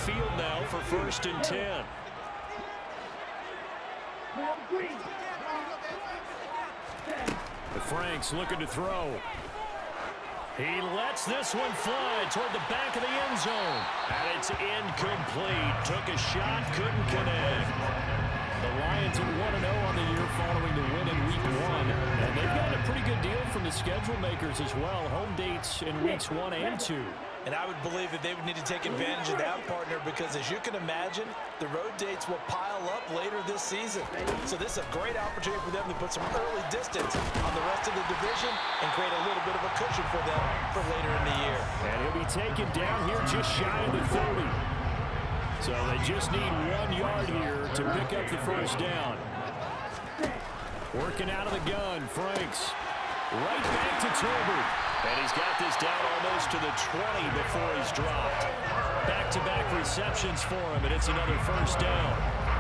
field now for 1st and 10. Frank's looking to throw. He lets this one fly toward the back of the end zone. And it's incomplete. Took a shot, couldn't connect. The Lions at 1-0 on the year following the win in Week 1. And they've gotten a pretty good deal from the schedule makers as well. Home dates in Weeks 1 and 2. And I would believe that they would need to take advantage of that, partner, because as you can imagine, the road dates will pile up later this season. So this is a great opportunity for them to put some early distance on the rest of the division and create a little bit of a cushion for them for later in the year. And he'll be taken down here just shy of the 30. So they just need 1 yard here to pick up the first down. Working out of the gun, Franks. Right back to Tolbert. And he's got this down almost to the 20 before he's dropped. Back-to-back receptions for him, and it's another first down.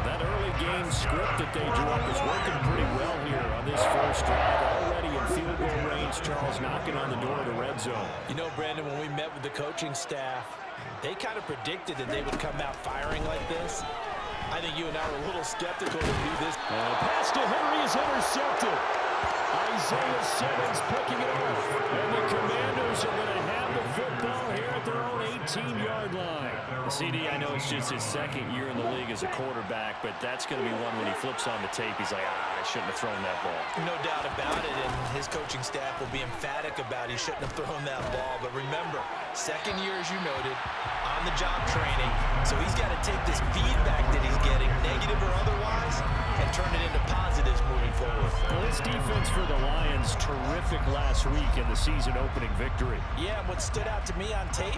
That early game script that they drew up is working pretty well here on this first drive. Already in field goal range, Charles knocking on the door of the red zone. You know, Brandon, when we met with the coaching staff, they kind of predicted that they would come out firing like this. I think you and I were a little skeptical to do this. Pass to Henry is intercepted. Isaiah Simmons picking it up. And the Commanders are going to have the football here at their own 18-yard line. CD, I know it's just his 2nd year in the league as a quarterback, but that's going to be one when he flips on the tape. He's like, I shouldn't have thrown that ball. No doubt about it, and his coaching staff will be emphatic about he shouldn't have thrown that ball. But remember, 2nd year, as you noted, on-the-job training. So he's got to take this feedback that he's getting, negative or otherwise, and turn it into positives moving forward. Well, this defense for the Lions, terrific last week in the season-opening victory. Yeah, and what stood out to me on tape,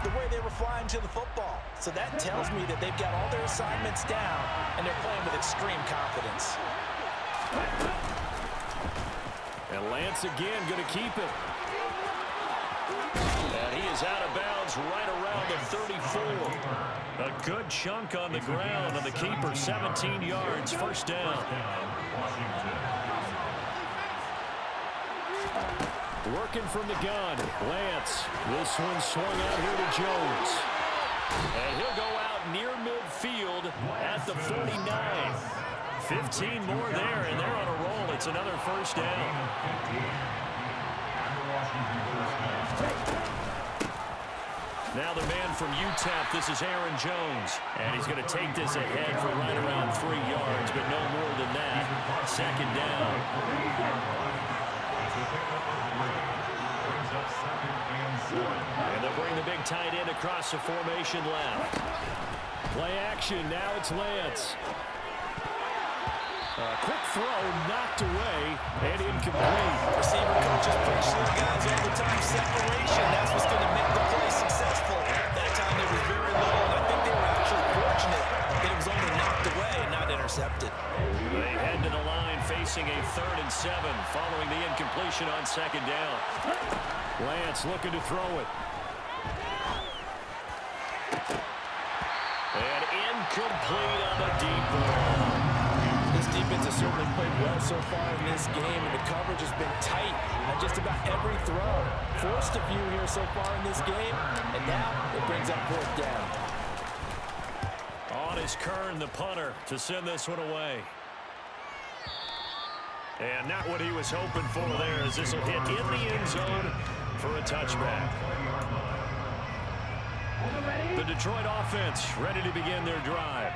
the way they were flying to the football. So that tells me that they've got all their assignments down, and they're playing with extreme confidence. And Lance again going to keep it. And he is out of bounds right around the 34. A good chunk on the ground, and the keeper 17 yards, first down. Working from the gun, Lance. This one swung out here to Jones. And he'll go out near midfield at the 49. 15 more there, and they're on a roll. It's another first down. Now the man from UTEP, this is Aaron Jones. And he's going to take this ahead for right around 3 yards, but no more than that. 2nd down. And they'll bring the big tight end across the formation left. Play action, now it's Lance. Quick throw, knocked away, and incomplete. Receiver coaches preach to the guys all the time. Separation, that's what's going to make the play successful. That time it was very low, and I think they were actually fortunate that it was only knocked away and not intercepted. They head to the line facing a 3rd and 7 following the incompletion on 2nd down. Lance looking to throw it. And incomplete on the deep ball. This defense has certainly played well so far in this game, and the coverage has been tight on just about every throw. Forced a few here so far in this game, and now it brings up 4th down. On is Kern, the punter, to send this one away. And not what he was hoping for there, as this will hit in the end zone for a touchback. The Detroit offense ready to begin their drive.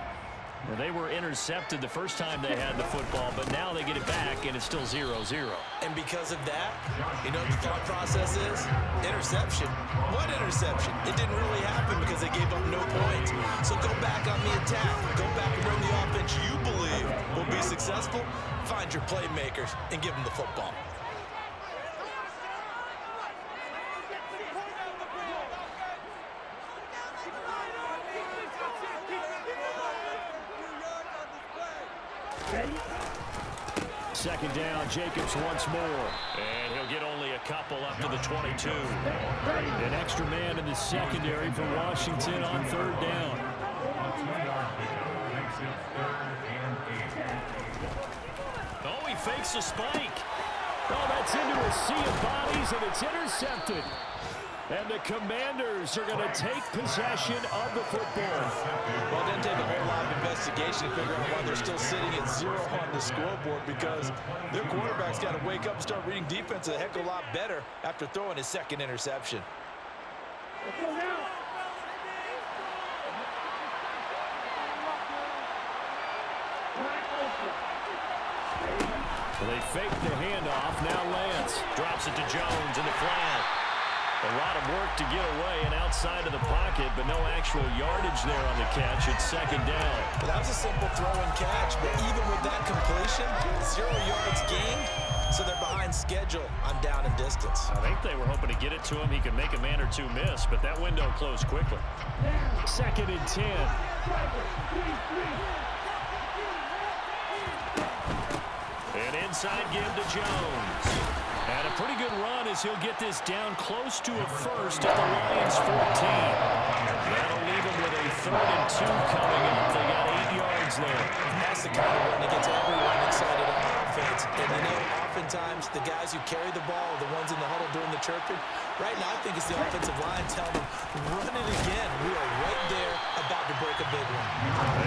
Well, they were intercepted the first time they had the football, but now they get it back, and it's still 0-0. And because of that, you know what the thought process is? Interception. What interception? It didn't really happen because they gave up no points. So go back on the attack. Go back and run the offense you believe will be successful. Find your playmakers and give them the football. Second down, Jacobs once more. And he'll get only a couple up to the 22. An extra man in the secondary for Washington on 3rd down. Oh, he fakes a spike. Oh, that's into a sea of bodies, and it's intercepted. And the Commanders are going to take possession of the football. Well, it didn't take a whole lot of investigation to figure out why they're still sitting at 0 on the scoreboard, because their quarterback's got to wake up and start reading defense a heck of a lot better after throwing his second interception. Well, they fake the handoff. Now Lance drops it to Jones in the flat. A lot of work to get away and outside of the pocket, but no actual yardage there on the catch. It's second down. Well, that was a simple throw and catch, but even with that completion, 0 yards gained, so they're behind schedule on down and distance. I think they were hoping to get it to him. He could make a man or two miss, but that window closed quickly. Second and 10. An inside give to Jones. And a pretty good run as he'll get this down close to a first at the Lions 14. That'll leave him with a 3rd and 2 coming up. They got 8 yards there. That's the kind of run that gets everyone excited on offense. And you know, oftentimes the guys who carry the ball are the ones in the huddle doing the chirping. Right now, I think it's the offensive line telling them, run it again. We are right there about to break a big one.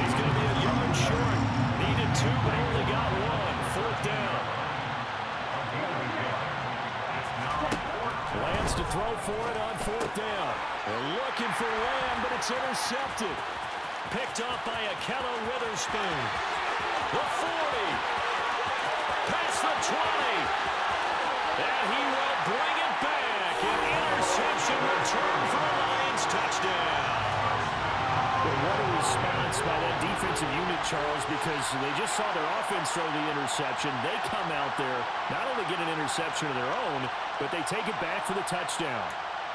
He's going to be a yard short. Needed 2, but only got 1. 4th down. Lance to throw for it on 4th down. They're looking for Lamb, but it's intercepted. Picked up by Akello Witherspoon. The 40. Past the 20. And he will bring it back. An interception return for a Lions touchdown. Well, what a response by that defensive unit, Charles, because they just saw their offense throw the interception. They come out there, not only get an interception of their own, but they take it back for the touchdown.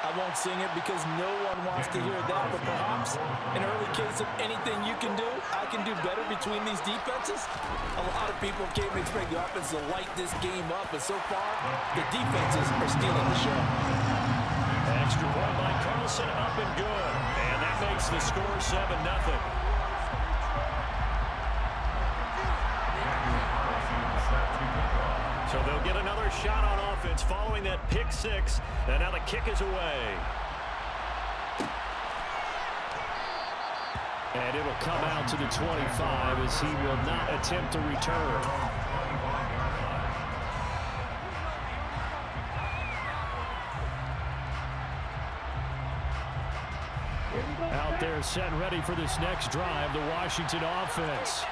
I won't sing it because no one wants to hear that, but perhaps an early case of anything you can do, I can do better between these defenses. A lot of people came to expect the offense to light this game up, but so far, the defenses are stealing the show. Extra point by Carlson, up and good. And that makes the score 7-0. So they'll get another shot on offense following that pick 6. And now the kick is away. And it'll come out to the 25 as he will not attempt to return. Out there set and ready for this next drive, the Washington offense.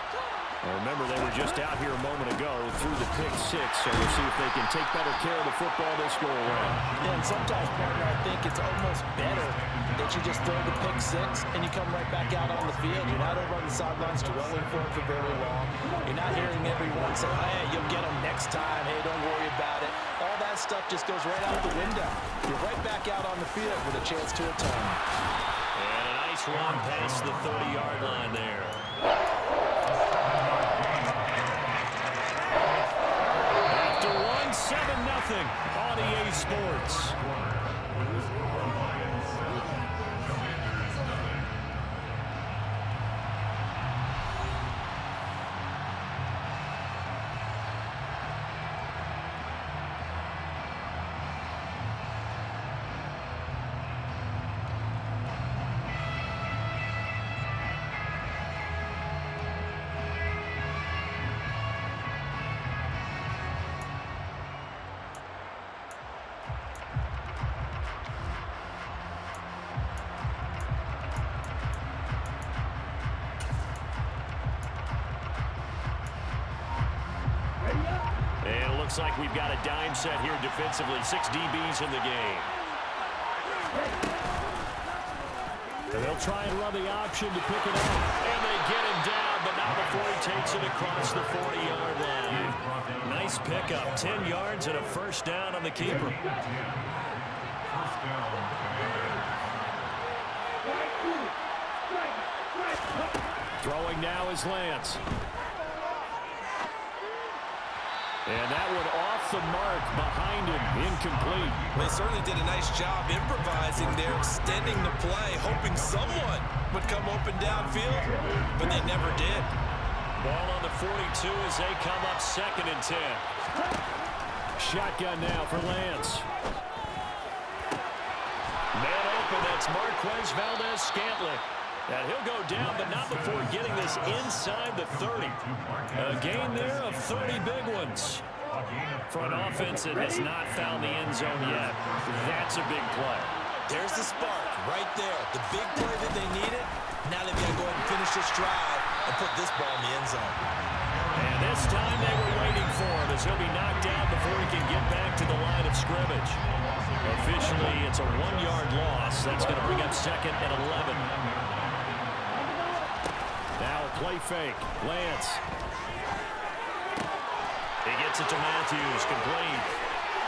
Well, remember, they were just out here a moment ago through the pick 6, so we'll see if they can take better care of the football this go around. Yeah, and sometimes, partner, I think it's almost better that you just throw the pick 6 and you come right back out on the field. You're not over on the sidelines dwelling for it for very long. You're not hearing everyone say, hey, you'll get them next time. Hey, don't worry about it. All that stuff just goes right out the window. You're right back out on the field with a chance to atone. And a nice run past the 30-yard line there. After 7-0 on EA Sports. Looks like we've got a dime set here defensively. 6 DBs in the game. And they'll try and run the option to pick it up. And they get him down, but not before he takes it across the 40-yard line. Nice pickup. 10 yards and a first down on the keeper. Throwing now is Lance. And that one off the mark behind him, incomplete. They certainly did a nice job improvising there, extending the play, hoping someone would come open downfield, but they never did. Ball on the 42 as they come up 2nd and 10. Shotgun now for Lance. It's Marquez Valdez-Scantling. And he'll go down, but not before getting this inside the 30. A gain there of 30 big ones. For an offense that has not found the end zone yet, that's a big play. There's the spark right there. The big play that they needed. Now they've got to go ahead and finish this drive and put this ball in the end zone. And this time they were waiting for him as he'll be knocked down before he can get back to the line of scrimmage. Officially, it's a 1-yard loss. That's going to bring up 2nd and 11. Now a play fake. Lance. He gets it to Matthews. Complete.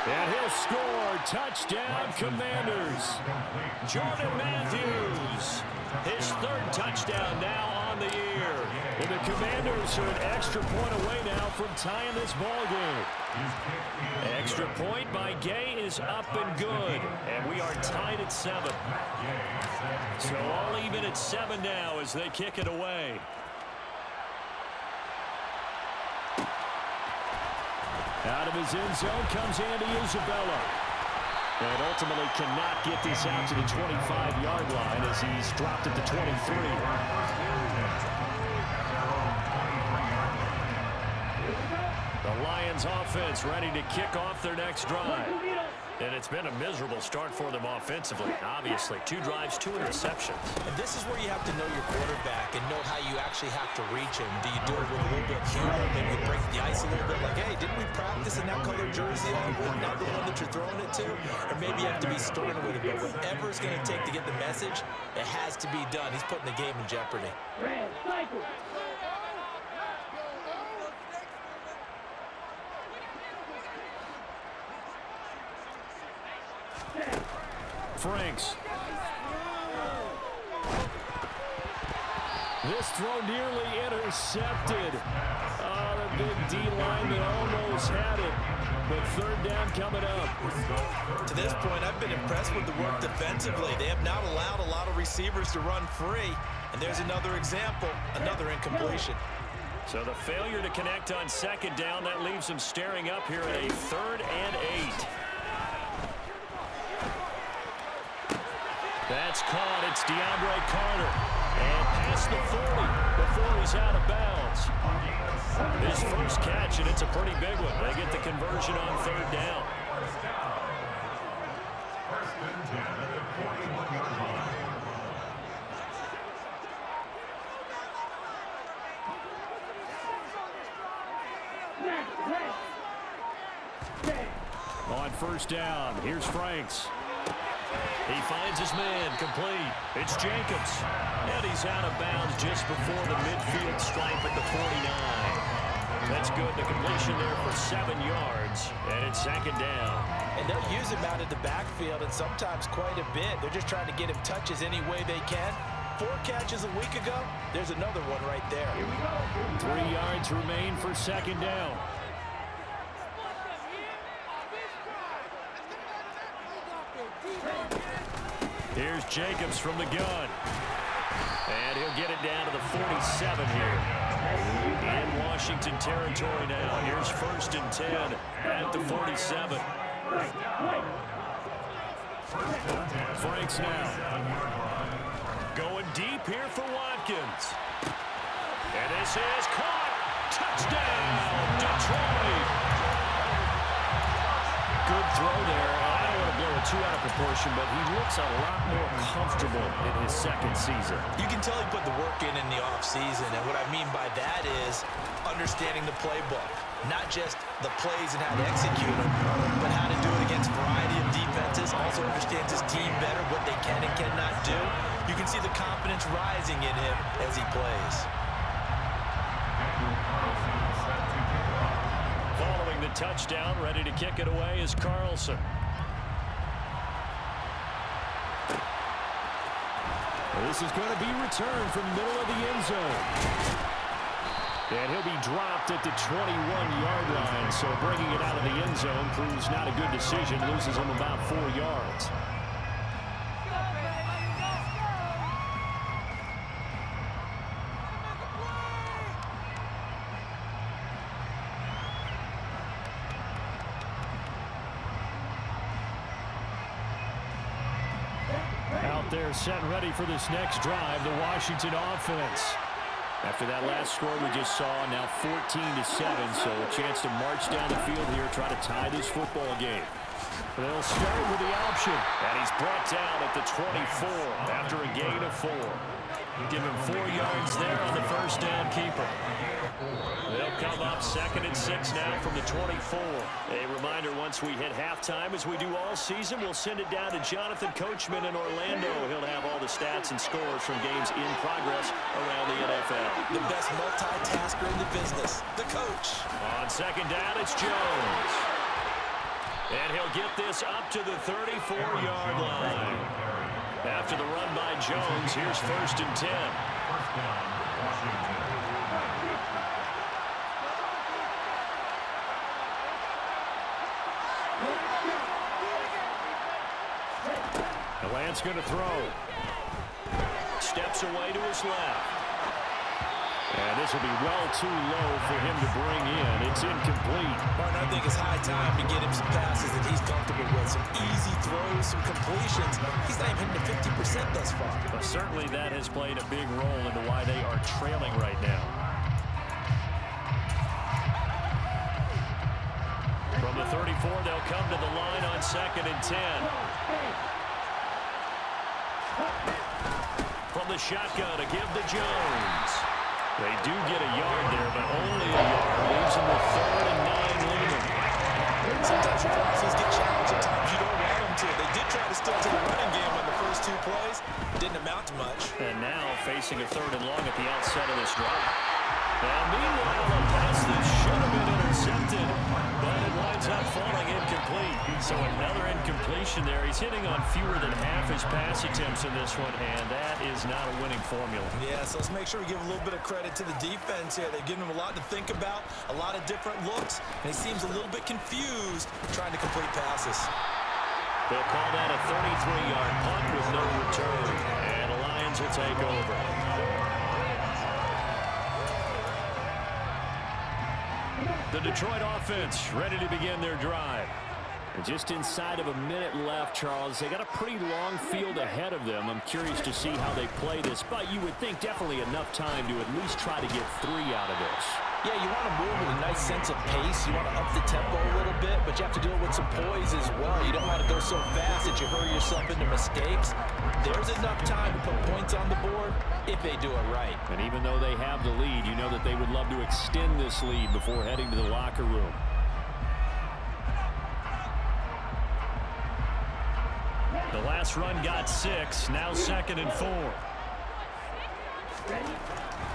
And he'll score. Touchdown, Commanders. Jordan Matthews. His 3rd touchdown now on the year. And the Commanders are an extra point away now from tying this ball game. Extra point by Gay is up and good. And we are tied at 7. So all even at 7 now as they kick it away. Out of his end zone comes Andy Isabella. And ultimately cannot get this out to the 25-yard line as he's dropped at the 23. The Lions offense ready to kick off their next drive. And it's been a miserable start for them offensively. Obviously, 2 drives, 2 interceptions. And this is where you have to know your quarterback and know how you actually have to reach him. Do you do it with a little bit of humor, maybe break the ice a little bit, like, hey, didn't we practice in that color jersey all week, not the one that you're throwing it to? Or maybe you have to be stern with it, but whatever it's going to take to get the message, it has to be done. He's putting the game in jeopardy. Franks. This throw nearly intercepted. Oh, the big D lineman almost had it. But 3rd down coming up. To this point, I've been impressed with the work defensively. They have not allowed a lot of receivers to run free. And there's another example, another incompletion. So the failure to connect on 2nd down, that leaves them staring up here at a 3rd and 8. That's caught. It's DeAndre Carter. And past the 40 before he's out of bounds. His first catch, and it's a pretty big one. They get the conversion on 3rd down. On 1st down, here's Franks. He finds his man, complete. It's Jacobs. And he's out of bounds just before the midfield stripe at the 49. That's good. The completion there for 7 yards. And it's 2nd down. And they'll use him out of the backfield, and sometimes quite a bit. They're just trying to get him touches any way they can. 4 catches a week ago. There's another one right there. 3 yards remain for 2nd down. Here's Jacobs from the gun. And he'll get it down to the 47 here. In Washington territory now. Here's 1st and 10 at the 47. Franks now. Going deep here for Watkins. And this is caught. Touchdown, Detroit. Good throw there. I don't want to blow it too out of proportion, but he looks a lot more comfortable in his 2nd season. You can tell he put the work in the offseason, and what I mean by that is understanding the playbook. Not just the plays and how to execute them, but how to do it against a variety of defenses. Also understands his team better, what they can and cannot do. You can see the confidence rising in him as he plays. Following the touchdown, ready to kick it away is Carlson. This is going to be returned from the middle of the end zone. And he'll be dropped at the 21-yard line, so bringing it out of the end zone proves not a good decision. Loses him about 4 yards. there set ready for this next drive, the Washington offense. After that last score we just saw, now 14-7, so a chance to march down the field here, try to tie this football game. They'll start with the option. And he's brought down at the 24 after a gain of 4. Give him 4 yards there on the first down keeper. They'll come up 2nd and 6 now from the 24. A reminder, once we hit halftime, as we do all season, we'll send it down to Jonathan Coachman in Orlando. He'll have all the stats and scores from games in progress around the NFL. The best multitasker in the business, the coach. On 2nd down, it's Jones. And he'll get this up to the 34-yard line. After the run by Jones, here's 1st and 10. The Lance going to throw. Steps away to his left. And this will be well too low for him to bring in. It's incomplete. Martin, I think it's high time to get him some passes that he's comfortable with. Some easy throws, some completions. He's not even hitting the 50% thus far. But certainly that has played a big role into why they are trailing right now. From the 34, they'll come to the line on 2nd and 10. From the shotgun to give to Jones. They do get a yard there, but only a yard. Leaves them with 3rd and 9 looming. Sometimes your process get challenged. At times you don't want them to. They did try to stick to the running game on the first 2 plays. Didn't amount to much. And now facing a 3rd and long at the outset of this drive. Now, meanwhile, a pass that should have been intercepted, but it winds up falling incomplete. So another incompletion there. He's hitting on fewer than half his pass attempts in this one, and that is not a winning formula. Yeah, so let's make sure we give a little bit of credit to the defense here. They've given him a lot to think about, a lot of different looks, and he seems a little bit confused trying to complete passes. They'll call that a 33-yard punt with no return, and the Lions will take over. The Detroit offense ready to begin their drive. And just inside of a minute left, Charles. They got a pretty long field ahead of them. I'm curious to see how they play this, but you would think definitely enough time to at least try to get 3 out of this. Yeah, you want to move with a nice sense of pace. You want to up the tempo a little bit, but you have to do it with some poise as well. You don't want to go so fast that you hurry yourself into mistakes. There's enough time to put points on the board if they do it right. And even though they have the lead, you know that they would love to extend this lead before heading to the locker room. The last run got 6, now 2nd and 4.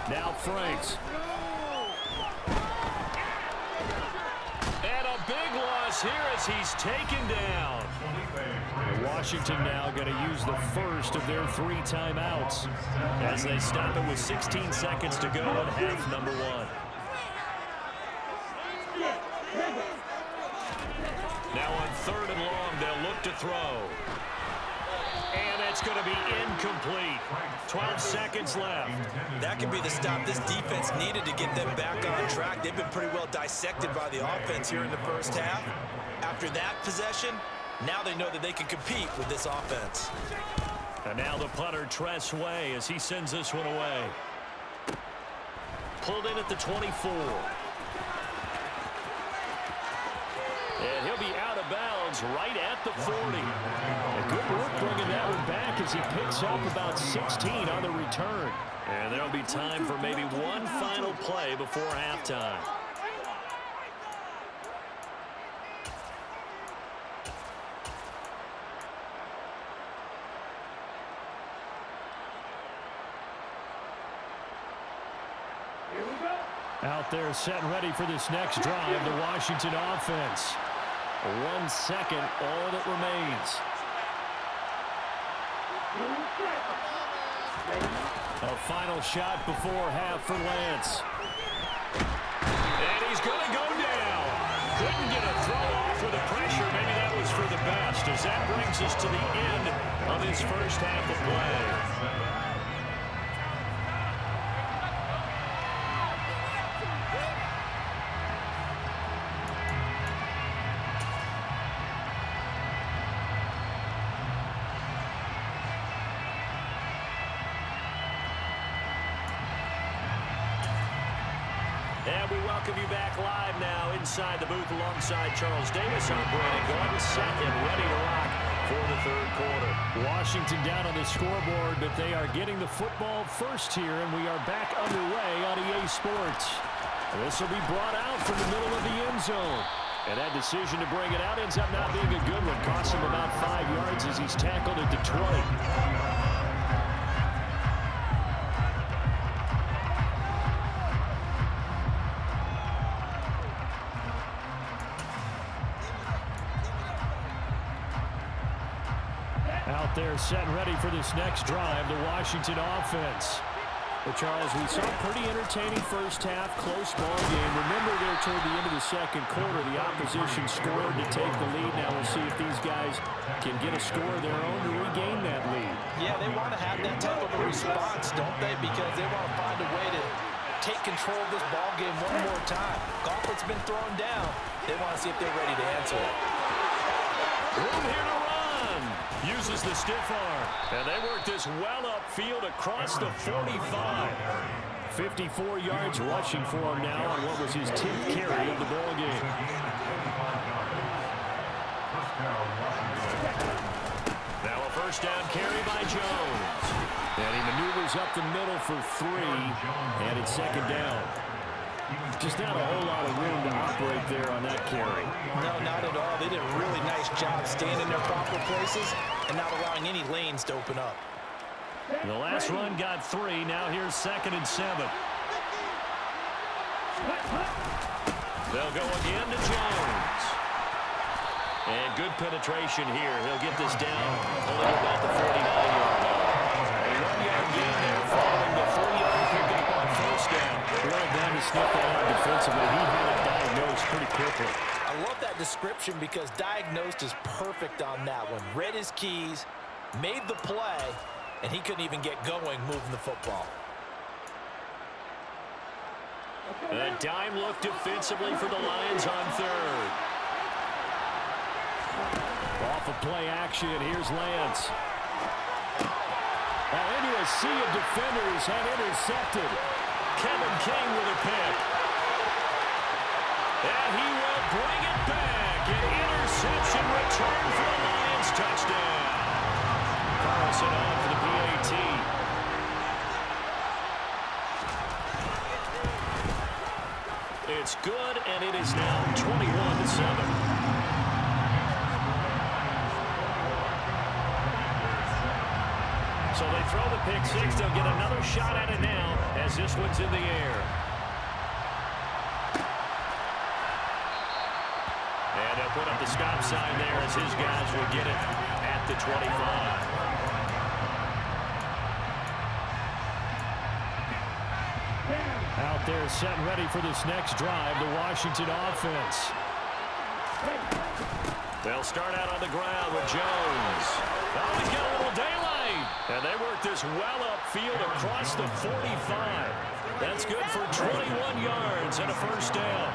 Now Franks. And a big loss here as he's taken down. Washington now going to use the first of their 3 timeouts as they stop it with 16 seconds to go in half number 1. Now on 3rd and long, they'll look to throw. And it's going to be incomplete. 12 seconds left. That could be the stop this defense needed to get them back on track. They've been pretty well dissected by the offense here in the first half. After that possession, now they know that they can compete with this offense. And now the punter, Tress Way, as he sends this one away. Pulled in at the 24. And he'll be out of bounds right at the 40. A good work bringing that one back as he picks up about 16 on the return. And there'll be time for maybe one final play before halftime. Out there set and ready for this next drive, the Washington offense. 1 second, all that remains. A final shot before half for Lance. And he's going to go down. Couldn't get a throw off with the pressure. Maybe that was for the best, as that brings us to the end of his first half of play. And we welcome you back live now inside the booth alongside Charles Davis. I'm Brandon Gordon, set and ready to rock for the third quarter. Washington down on the scoreboard, but they are getting the football first here, and we are back underway on EA Sports. This will be brought out from the middle of the end zone. And that decision to bring it out ends up not being a good one. Costs him about 5 yards as he's tackled at the 20. Out there set and ready for this next drive, the Washington offense. Well, Charles, we saw a pretty entertaining first half, close ball game. Remember there toward the end of the second quarter, the opposition scored to take the lead. Now we'll see if these guys can get a score of their own to regain that lead. Yeah, they want to have that type of a response, don't they? Because they want to find a way to take control of this ball game one more time. Gauntlet's been thrown down. They want to see if they're ready to answer it. Room here to run. Uses the stiff arm. And they work this well upfield across the 45. 54 yards rushing for him now on what was his 10th carry of the ball game. Now a first down carry by Jones. And he maneuvers up the middle for 3. And it's second down. Just not a whole lot of room to operate there on that carry. No, not at all. They did a really nice job staying in their proper places and not allowing any lanes to open up. The last run got 3. Now here's 2nd and 7. They'll go again to Jones. And good penetration here. He'll get this down only about the 49-yard line. A 1-yard gain there following the 4-yard pickup on first down. Well done to sniff that out defensively. He had it diagnosed pretty quickly. I love that description because diagnosed is perfect on that one. Read his keys, made the play, and he couldn't even get going moving the football. A dime look defensively for the Lions on third. Off of play action, here's Lance. Into a sea of defenders and intercepted. Kevin King with a pick. And he will bring it back. An interception return for the Lions. Touchdown. Carlson on for the PAT. It's good, and it is now 21-7. So they throw the pick six. They'll get another shot at it now as this one's in the air. And they'll put up the stop sign there as his guys will get it at the 25. Out there set and ready for this next drive, the Washington offense. They'll start out on the ground with Jones. Oh, he's got a little daylight. And they work this well upfield across the 45. That's good for 21 yards and a first down.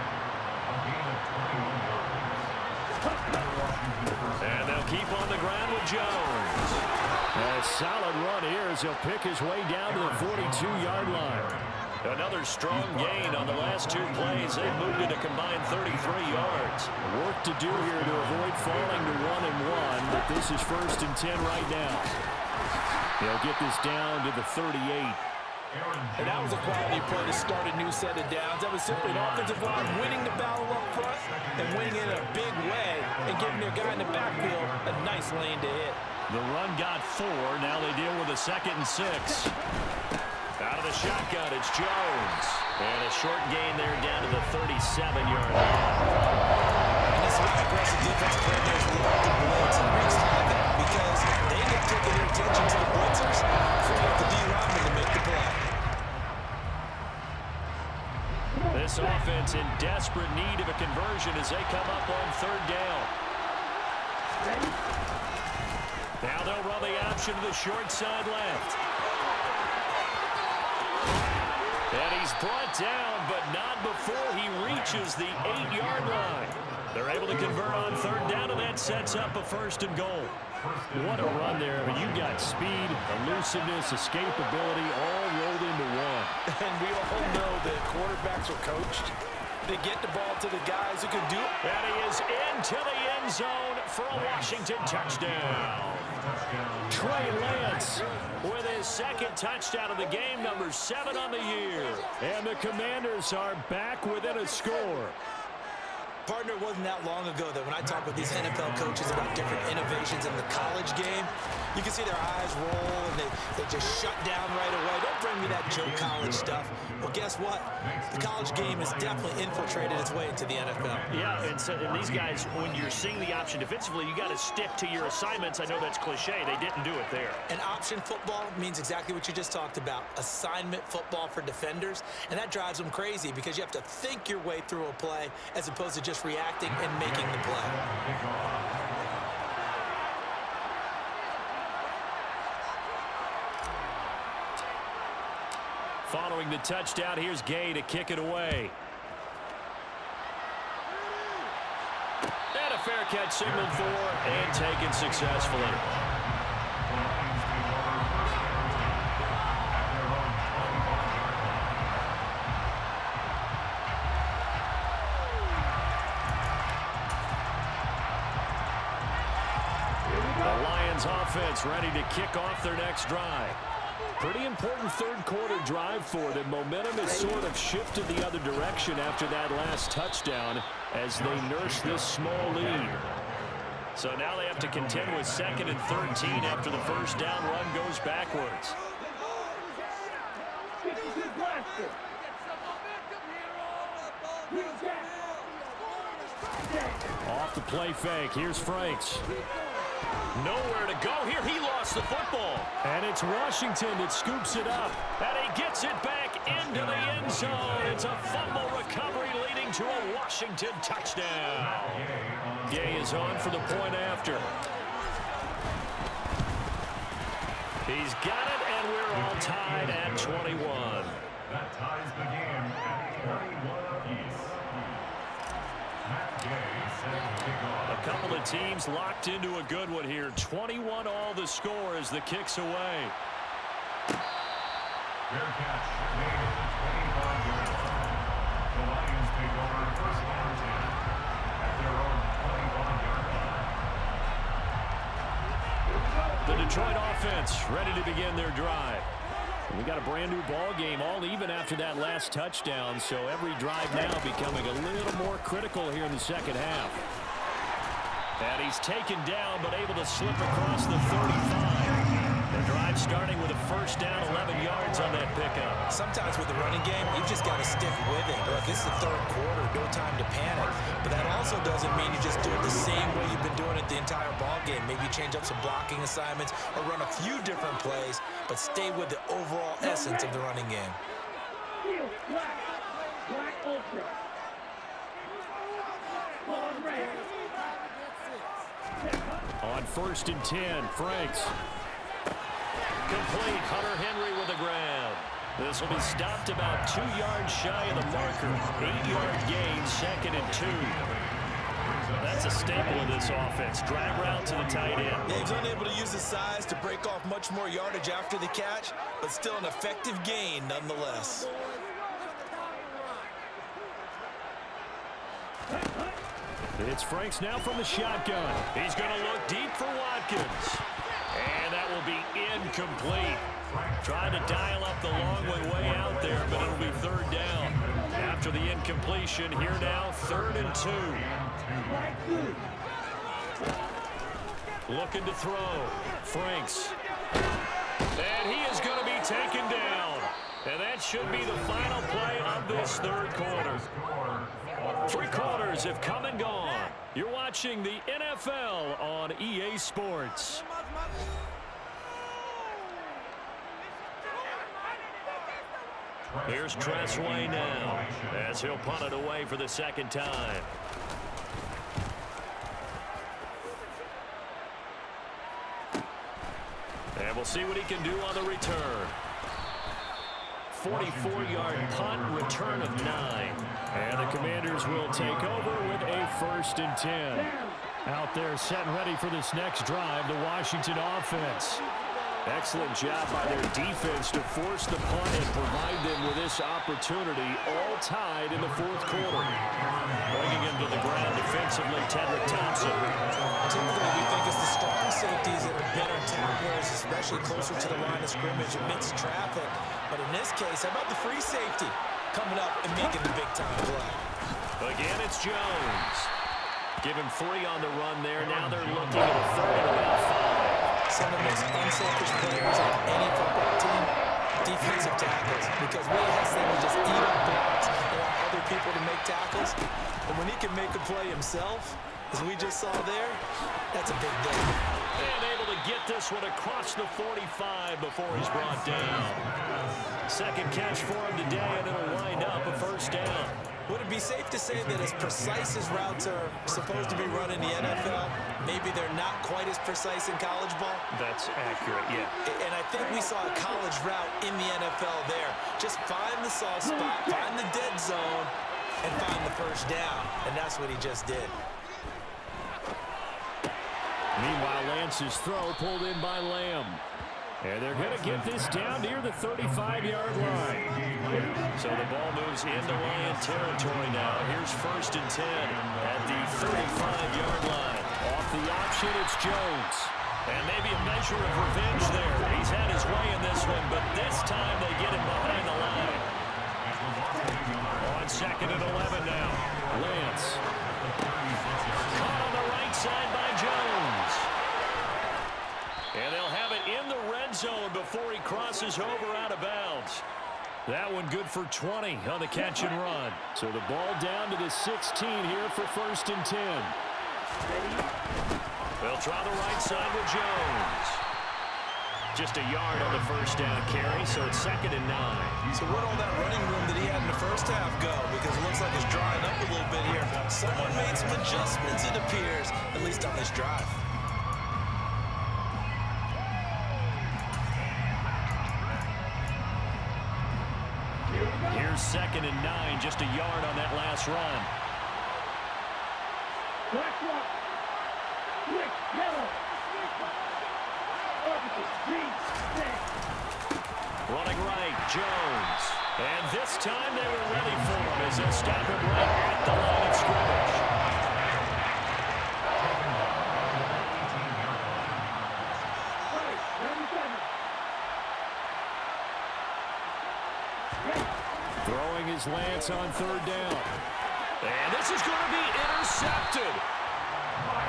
And they'll keep on the ground with Jones. A solid run here as he'll pick his way down to the 42-yard line. Another strong gain on the last 2 plays. They've moved it a combined 33 yards. Work to do here to avoid falling to 1-1, but this is 1st and 10 right now. They'll get this down to the 38. And that was a quality play to start a new set of downs. That was simply an offensive line winning the battle up front and winning it in a big way and giving their guy in the backfield a nice lane to hit. The run got 4. Now they deal with a 2nd and 6. Out of the shotgun, it's Jones. And a short gain there down to the 37-yard line. And this is why aggressive defensive players love to blitz and reach like that because they get taking their attention to the blitzers, freeing up the D-lineman to make the play. This offense in desperate need of a conversion as they come up on 3rd down. Now they'll run the option to the short side left. And he's brought down, but not before he reaches the 8-yard line. They're able to convert on 3rd down, and that sets up a 1st and goal. What a run there. I mean, you got speed, elusiveness, escapability, all rolled into one. And we all know that quarterbacks backs are coached. They get the ball to the guys who can do it. And he is into the end zone for a Washington touchdown. Trey Lance with his second touchdown of the game, number 7 on the year. And the Commanders are back within a score. Partner, it wasn't that long ago that when I talk with these NFL coaches about different innovations in the college game, you can see their eyes roll and they just shut down right away. Don't bring me that joke college stuff. Well, guess what? The college game has definitely infiltrated its way into the NFL. Yeah, and these guys, when you're seeing the option defensively, you got to stick to your assignments. I know that's cliche. They didn't do it there. And option football means exactly what you just talked about. Assignment football for defenders. And that drives them crazy because you have to think your way through a play as opposed to just reacting and making the play. Following the touchdown, here's Gay to kick it away. And a fair catch signaled for and taken successfully. The Lions offense ready to kick off their next drive. Pretty important third-quarter drive for them. Momentum has sort of shifted the other direction after that last touchdown as they nurse this small lead. So now they have to contend with 2nd and 13 after the first down run goes backwards. Off the play fake. Here's Franks. Nowhere to go here. He lost the football. And it's Washington that scoops it up. And he gets it back into the end zone. It's a fumble recovery leading to a Washington touchdown. Gay is on for the point after. He's got it, and we're all tied at 21. That ties the game at 21 apiece. A couple of teams locked into a good one here. 21 all the score as the kick's away. Fair catch made at the 25 yard line. The Lions take over first and 10 at their own 25 yard line. The Detroit offense ready to begin their drive. And we got a brand new ball game, all even after that last touchdown, so every drive now becoming a little more critical here in the second half. And he's taken down, but able to slip across the 35. The drive starting with a first down, 11 yards on that pickup. Sometimes with the running game, you've just got to stick with it. Look, this is the third quarter, no time to panic. But that also doesn't mean you just do it the same way you've been doing it the entire ball game. Maybe change up some blocking assignments or run a few different plays, but stay with the overall essence of the running game. On 1st and 10, Franks. Complete. Hunter Henry with a grab. This will be stopped about 2 yards shy of the marker. 8-yard gain, 2nd and 2. That's a staple of this offense. Drag route to the tight end. Yeah, he's unable to use his size to break off much more yardage after the catch, but still an effective gain nonetheless. It's Franks now from the shotgun. He's going to look deep for Watkins. And that will be incomplete. Trying to dial up the long way out there, but it'll be 3rd down. After the incompletion, here now, 3rd and 2. Looking to throw. Franks. And he is going to be taken down. And that should be the final play of this 3rd quarter. 3 quarters have come and gone. You're watching the NFL on EA Sports. Here's Tressway now as he'll punt it away for the 2nd time. And we'll see what he can do on the return. 44-yard punt, return of 9. And the Commanders will take over with a 1st and 10. Out there set and ready for this next drive, the Washington offense. Excellent job by their defense to force the punt and provide them with this this opportunity, all tied in the fourth quarter. Bringing him to the ground defensively, Tedrick Thompson. Typically, we think it's the strong safeties that are better tacklers, especially closer to the line of scrimmage amidst traffic. But in this case, how about the free safety coming up and making the big-time play? Again, it's Jones. Give him 3 on the run there. Now they're looking at a third and about 5. Some of the most unselfish players on any football team, defensive tackles, because we have them to just eat up blocks and allow other people to make tackles. And when he can make a play himself, as we just saw there, that's a big day. And able to get this one across the 45 before he's brought down. Second catch for him today, and it'll wind up a first down. Would it be safe to say that as precise as routes are supposed to be run in the NFL, maybe they're not quite as precise in college ball? That's accurate, yeah. And I think we saw a college route in the NFL there. Just find the soft spot, find the dead zone, and find the first down. And that's what he just did. Meanwhile, Lance's throw pulled in by Lamb. And they're going to get this down near the 35-yard line. So the ball moves into Lion territory now. Here's 1st and 10 at the 35-yard line. Off the option, it's Jones. And maybe a measure of revenge there. He's had his way in this one, but this time they get him behind the line. On 2nd and 11 now. Lance. Caught on the right side by Jones. And they'll have it in the red zone before he crosses over out of bounds. That one good for 20 on the catch and run. So the ball down to the 16 here for 1st and 10. They'll try the right side with Jones. Just a yard on the first down carry, so it's 2nd and 9. So where'd all that running room that he had in the first half go? Because it looks like it's drying up a little bit here. Someone made some adjustments, it appears, at least on this drive. Here's 2nd and 9, just a yard on that last run. Running right, Jones. And this time they were ready for him as they'll stop him right at the line of scrimmage. Throwing his Lance on 3rd down. And this is going to be intercepted.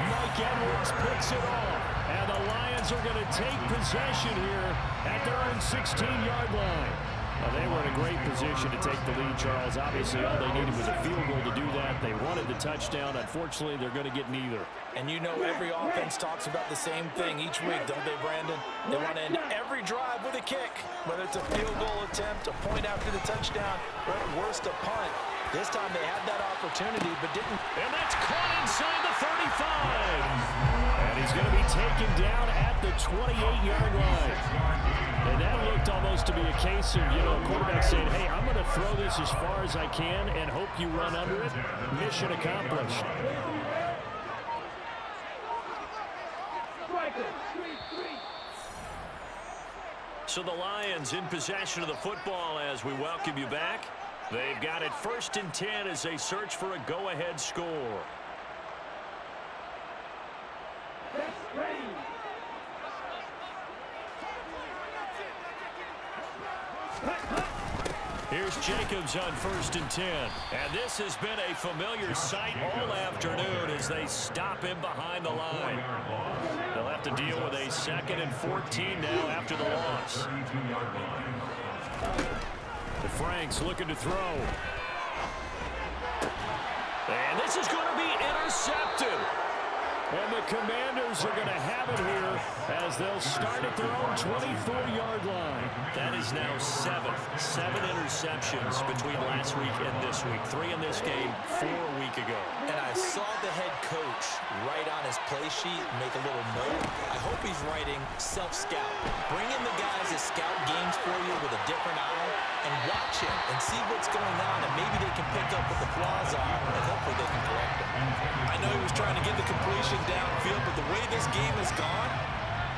Mike Edwards picks it off. And the Lions are going to take possession here at their own 16-yard line. Well, they were in a great position to take the lead, Charles. Obviously, all they needed was a field goal to do that. They wanted the touchdown. Unfortunately, they're going to get neither. And you know every offense talks about the same thing each week, don't they, Brandon? They want to end every drive with a kick, whether it's a field goal attempt, a point after the touchdown, or at worst, a punt. This time they had that opportunity, but didn't. And that's caught inside the 35. And he's going to be taken down at the 28-yard line. And that looked almost to be a case of, a quarterback saying, hey, I'm going to throw this as far as I can and hope you run under it. Mission accomplished. So the Lions in possession of the football as we welcome you back. They've got it 1st and 10 as they search for a go-ahead score. Here's Jacobs on 1st and 10. And this has been a familiar sight all afternoon as they stop him behind the line. They'll have to deal with a 2nd and 14 now after the loss. The Franks looking to throw. And this is going to be intercepted. And the Commanders are going to have it here as they'll start at their own 24-yard line. That is now 7 interceptions between last week and this week. 3 in this game, 4 a week ago. And I saw the head coach write on his play sheet, make a little note. I hope he's writing self-scout. Bring in the guys that scout games for you with a different eye and watch him and see what's going on, and maybe they can pick up what the flaws are, and hopefully they can correct them. I know he was trying to get the completion downfield, but the way this game has gone,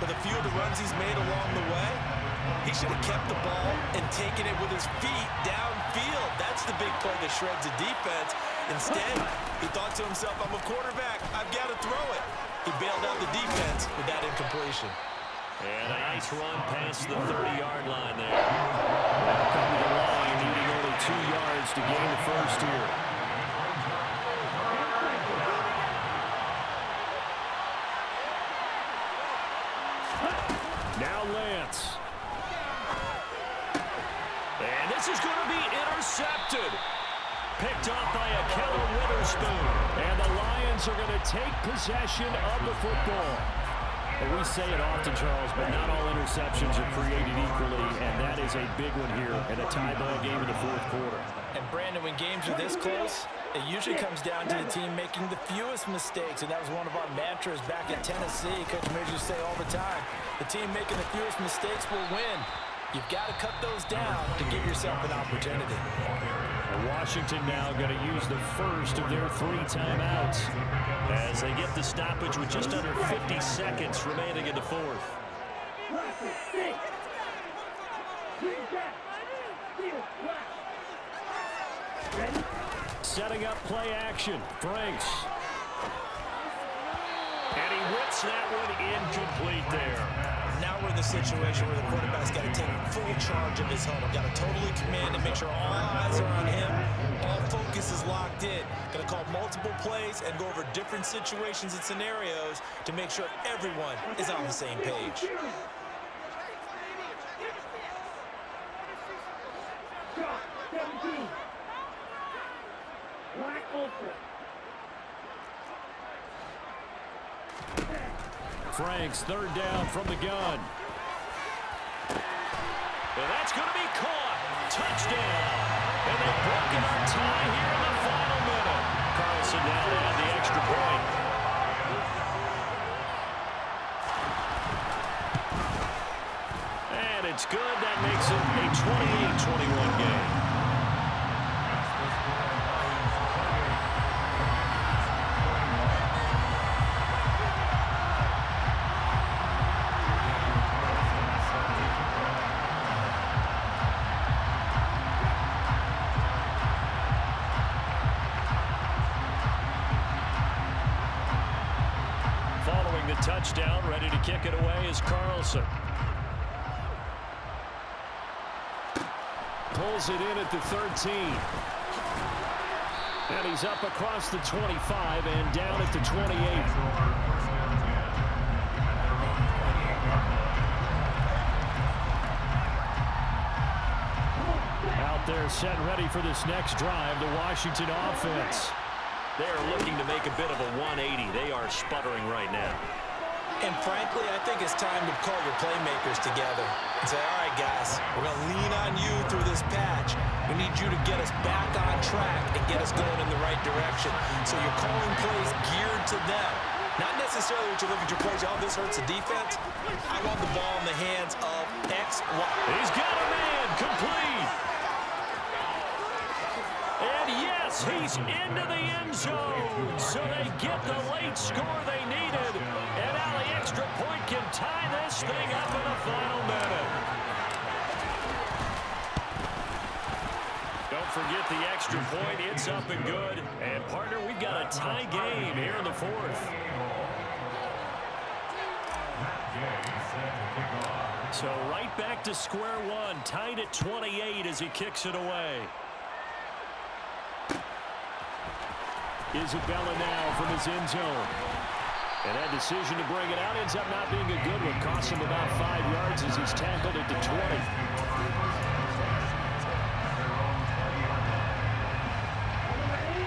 with a few of the runs he's made along the way, he should have kept the ball and taken it with his feet down That's the big play that shreds the defense. Instead, he thought to himself, I'm a quarterback. I've got to throw it. He bailed out the defense with that incompletion. And a nice run past the 30-yard line there. Come to the line, needing only 2 yards to gain the first here. Now Lance. And this is going to be intercepted. Picked off by a Keller Witherspoon. And the Lions are going to take possession of the football. We say it often, Charles, but not all interceptions are created equally, and that is a big one here in a tie ball game in the fourth quarter. And Brandon, when games are this close, it usually comes down to the team making the fewest mistakes, and that was one of our mantras back in Tennessee. Coach Mears used to say all the time, the team making the fewest mistakes will win. You've got to cut those down to give yourself an opportunity. Washington now going to use the first of their 3 timeouts as they get the stoppage with just under 50 seconds remaining in the fourth. Setting up play action. Franks. And he whips that one incomplete there. Now we're in the situation where the quarterback's got to take full charge of his huddle. Got to totally command and make sure all eyes are on him. All focus is locked in. Got to call multiple plays and go over different situations and scenarios to make sure everyone is on the same page. Franks, 3rd down from the gun. And that's going to be caught. Touchdown. And they've broken our tie here in the final minute. Carlson now to add the extra point. And it's good. That makes it a 28-21 game. Touchdown, ready to kick it away is Carlson. Pulls it in at the 13. And he's up across the 25 and down at the 28. Out there set ready for this next drive, the Washington offense. They're looking to make a bit of a 180. They are sputtering right now. And frankly, I think it's time to call your playmakers together and say, all right, guys, we're going to lean on you through this patch. We need you to get us back on track and get us going in the right direction. So you're calling plays geared to them. Not necessarily what you look at your plays, oh, this hurts the defense. I want the ball in the hands of X, Y. He's got a man, complete. And yes, he's into the end zone. So they get the late score they needed. And now the extra point can tie this thing up in the final minute. Don't forget the extra point. It's up and good. And, partner, we've got a tie game here in the fourth. So right back to square one. Tied at 28 as he kicks it away. Isabella now from his end zone. And that decision to bring it out ends up not being a good one. Costs him about 5 yards as he's tackled at the 20.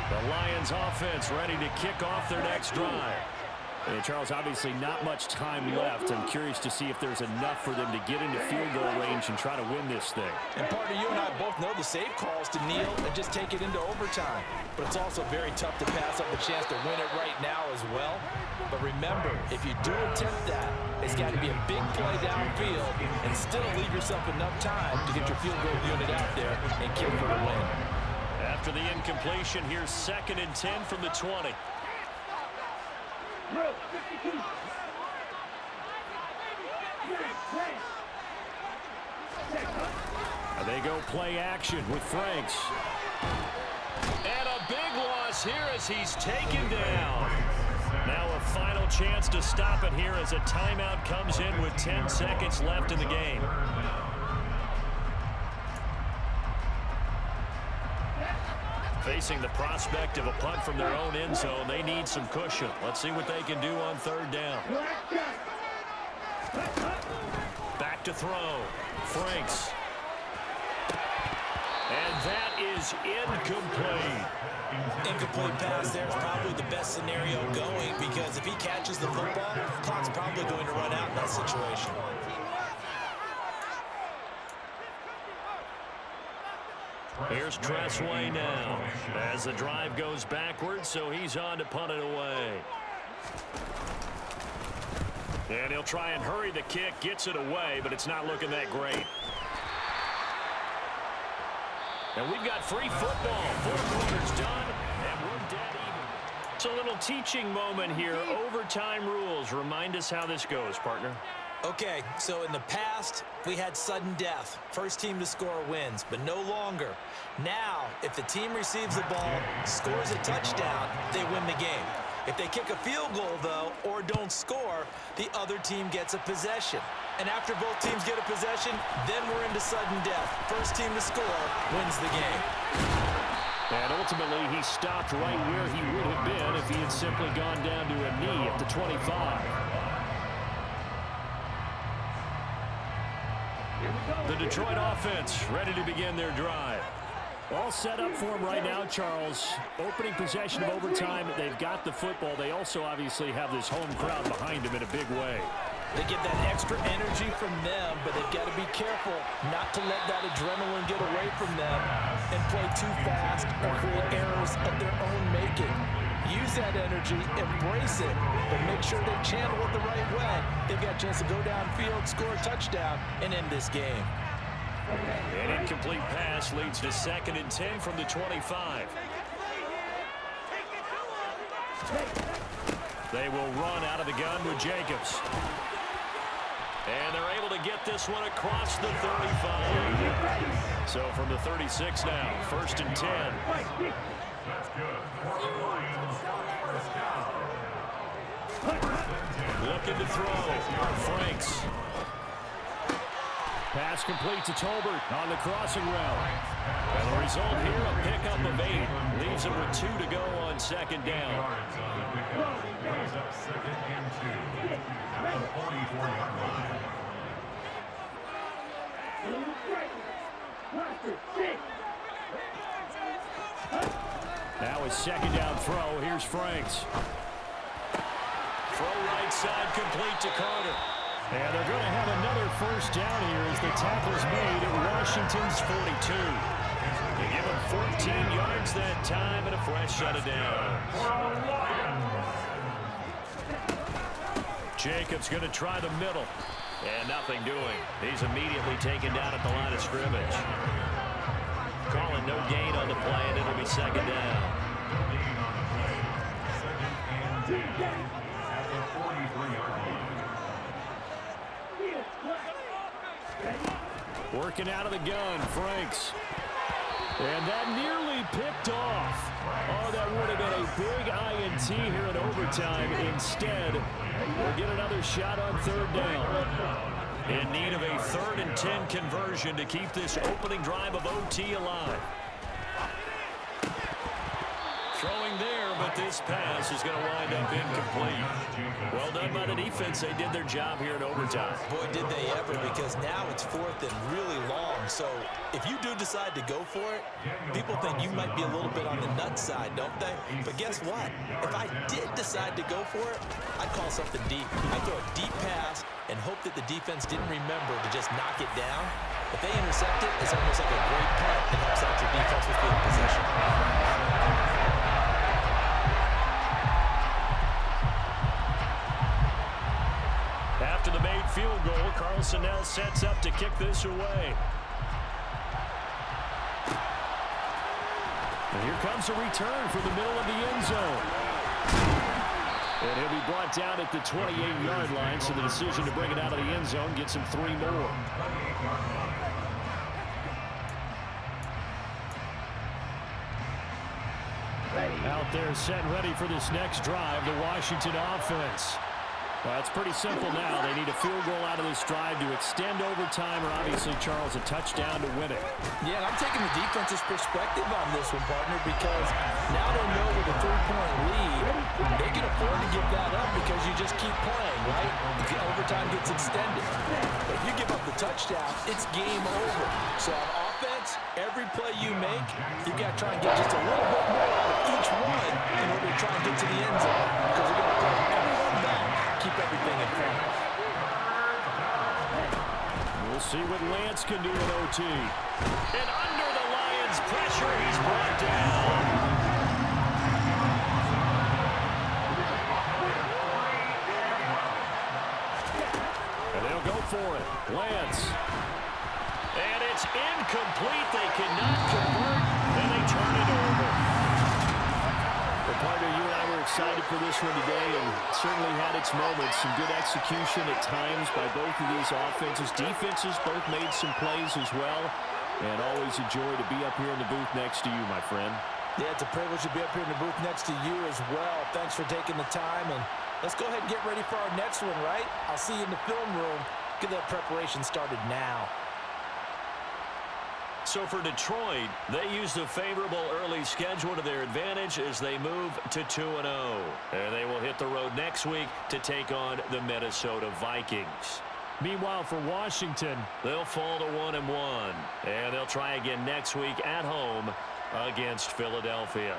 The Lions offense ready to kick off their next drive. And Charles, obviously not much time left. I'm curious to see if there's enough for them to get into field goal range and try to win this thing. And partner, you and I both know the safe calls to kneel and just take it into overtime. But it's also very tough to pass up a chance to win it right now as well. But remember, if you do attempt that, it's got to be a big play downfield and still leave yourself enough time to get your field goal unit out there and kill for the win. After the incompletion, here's 2nd and 10 from the 20. They go play action with Franks. And a big loss here as he's taken down. Now a final chance to stop it here as a timeout comes in with 10 seconds left in the game. Facing the prospect of a punt from their own end zone, they need some cushion. Let's see what they can do on third down. Back to throw. Franks. And that is incomplete. Incomplete pass there is probably the best scenario going because if he catches the football, the clock's probably going to run out in that situation. Here's Tressway now as the drive goes backwards, so he's on to punt it away. And he'll try and hurry the kick, gets it away, but it's not looking that great. And we've got free football. 4 quarters done, and we're dead even. It's a little teaching moment here. Overtime rules. Remind us how this goes, partner. Okay, so in the past, we had sudden death. First team to score wins, but no longer. Now, if the team receives the ball, scores a touchdown, they win the game. If they kick a field goal, though, or don't score, the other team gets a possession. And after both teams get a possession, then we're into sudden death. First team to score wins the game. And ultimately, he stopped right where he would have been if he had simply gone down to a knee at the 25. The Detroit offense ready to begin their drive. All set up for them right now, Charles. Opening possession of overtime. They've got the football. They also obviously have this home crowd behind them in a big way. They get that extra energy from them, but they've got to be careful not to let that adrenaline get away from them and play too fast or create errors of their own making. Use that energy, embrace it, but make sure they channel it the right way. They've got a chance to go downfield, score a touchdown, and end this game. An incomplete pass leads to 2nd and 10 from the 25. They will run out of the gun with Jacobs. And they're able to get this one across the 35. So from the 36 now, 1st and 10. That's good. For the Lions, first down. Looking to throw. Franks. Pass complete to Tolbert on the crossing route. And the result here, a pickup of 8. Leaves it with 2 to go on 2nd down. Brings up 2nd and 2 at the 44-yard line. Now a 2nd down throw. Here's Franks. Throw right side complete to Carter. And they're going to have another 1st down here as the tackle's made at Washington's 42. They give him 14 yards that time and a fresh set of downs. Jacobs going to try the middle. And nothing doing. He's immediately taken down at the line of scrimmage. Calling no gain on the play, and it'll be 2nd down. Second and 10 at the 43-yard line. Working out of the gun, Franks. And that nearly picked off. Oh, that would have been a big INT here in overtime. Instead, we'll get another shot on 3rd down. In need of a 3rd and 10 conversion to keep this opening drive of OT alive. Throwing there, but this pass is going to wind up incomplete. Well done by the defense. They did their job here in overtime. Boy, did they ever, because now it's 4th and really long. So if you do decide to go for it, people think you might be a little bit on the nut side, don't they? But guess what? If I did decide to go for it, I'd call something deep. I'd throw a deep pass and hope that the defense didn't remember to just knock it down. If they intercept it, it's almost like a great punt and helps out your defense with field position. After the made field goal, Carlson now sets up to kick this away. And here comes a return from the middle of the end zone. And he'll be brought down at the 28-yard line, so the decision to bring it out of the end zone gets him 3 more. Out there set and ready for this next drive, the Washington offense. Well, it's pretty simple now. They need a field goal out of this drive to extend overtime, or obviously, Charles, a touchdown to win it. Yeah, I'm taking the defense's perspective on this one, partner, because now they know with a 3-point lead, they can afford to give that up because you just keep playing, right? The overtime gets extended. But if you give up the touchdown, it's game over. So on offense, every play you make, you've got to try and get just a little bit more out of each one in order to try and get to the end zone, because you're going to play everyone back. Keep everything in front. We'll see what Lance can do in OT. And under the Lions' pressure, he's brought down. And they'll go for it. Lance. And it's incomplete. They cannot convert. And they turn it over. Well, partner, you and I were excited for this one today, and certainly had its moments. Some good execution at times by both of these offenses. Defenses both made some plays as well. And always a joy to be up here in the booth next to you, my friend. Yeah, it's a privilege to be up here in the booth next to you as well. Thanks for taking the time, and let's go ahead and get ready for our next one, right? I'll see you in the film room. Get that preparation started now. So for Detroit, they used a favorable early schedule to their advantage as they move to 2-0. And they will hit the road next week to take on the Minnesota Vikings. Meanwhile, for Washington, they'll fall to 1-1. And they'll try again next week at home against Philadelphia.